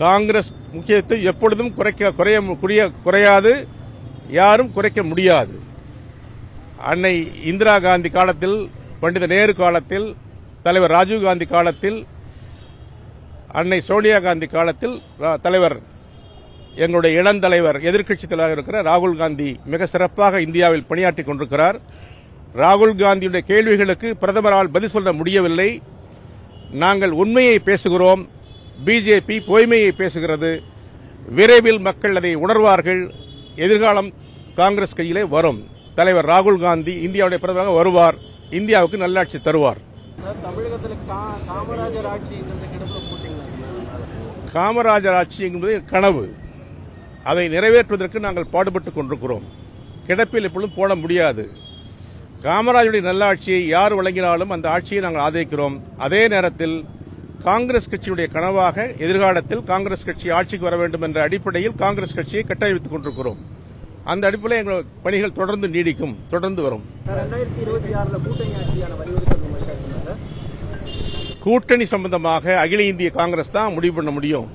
காங்கிரஸ் முக்கியத்துவத்தை எப்பொழுதும் குறையாது, யாரும் குறைக்க முடியாது. அன்னை இந்திரா காந்தி காலத்தில், பண்டித நேரு காலத்தில், தலைவர் ராஜீவ்காந்தி காலத்தில், அன்னை சோனியா காந்தி காலத்தில், தலைவர் எங்களுடைய இளந்தலைவர் எதிர்க்கட்சித் தலைவர் இருக்கிற ராகுல் காந்தி மிக சிறப்பாக இந்தியாவில் பணியாற்றிக் கொண்டிருக்கிறார். ராகுல் காந்தியுடைய கேள்விகளுக்கு பிரதமரால் பதில் சொல்ல முடியவில்லை. நாங்கள் உண்மையை பேசுகிறோம், பிஜேபி பொய்மையை பேசுகிறது. விரைவில் மக்கள் அதை உணர்வார்கள். எதிர்காலம் காங்கிரஸ் கையிலே வரும். தலைவர் ராகுல் காந்தி இந்தியாவுடைய பிரதமராக வருவார், இந்தியாவுக்கு நல்லாட்சி தருவார். காமராஜர் ஆட்சி என்பது கனவு. அதை நிறைவேற்றுவதற்கு நாங்கள் பாடுபட்டுக் கொண்டிருக்கிறோம். கிடப்பில் எப்பொழுதும் போட முடியாது. காமராஜருடைய நல்லாட்சியை யார் வழங்கினாலும் அந்த ஆட்சியை நாங்கள் ஆதரிக்கிறோம். அதே நேரத்தில் காங்கிரஸ் கட்சியுடைய கனவாக எதிர்காலத்தில் காங்கிரஸ் கட்சி ஆட்சிக்கு வர வேண்டும் என்ற அடிப்படையில் காங்கிரஸ் கட்சியை கட்டமைத்துக் கொண்டிருக்கிறோம். அந்த அடிப்படையில் எங்கள் பணிகள் தொடர்ந்து நீடிக்கும், தொடர்ந்து வரும். கூட்டணி சம்பந்தமாக அகில இந்திய காங்கிரஸ் தான் முடிவு பண்ண முடியும்.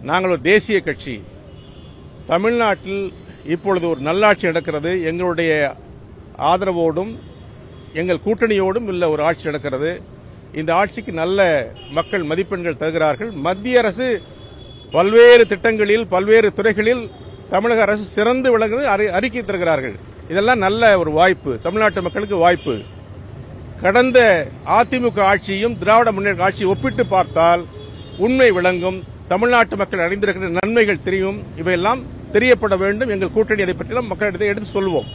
நாங்கள் ஒரு தேசிய கட்சி. தமிழ்நாட்டில் இப்பொழுது ஒரு நல்லாட்சி நடக்கிறது. எங்களுடைய ஆதரவோடும் எங்கள் கூட்டணியோடும் உள்ள ஒரு ஆட்சி நடக்கிறது. இந்த ஆட்சிக்கு நல்ல மக்கள் மதிப்பெண்கள் தருகிறார்கள். மத்திய அரசு பல்வேறு திட்டங்களில், பல்வேறு துறைகளில் தமிழக அரசு சிறந்து விளங்குவது அறிக்கை தருகிறார்கள். இதெல்லாம் நல்ல ஒரு வாய்ப்பு, தமிழ்நாட்டு மக்களுக்கு வாய்ப்பு. கடந்த அதிமுக ஆட்சியும் திராவிட முன்னேற்ற ஆட்சியை ஒப்பிட்டு பார்த்தால் உண்மை விளங்கும். தமிழ்நாட்டு மக்கள் அடைந்திருக்கிற நன்மைகள் தெரியும். இவையெல்லாம் தெரியப்பட வேண்டும். எங்கள் கூட்டணி அதை பற்றியெல்லாம் மக்களிடத்தை எடுத்து சொல்வோம்.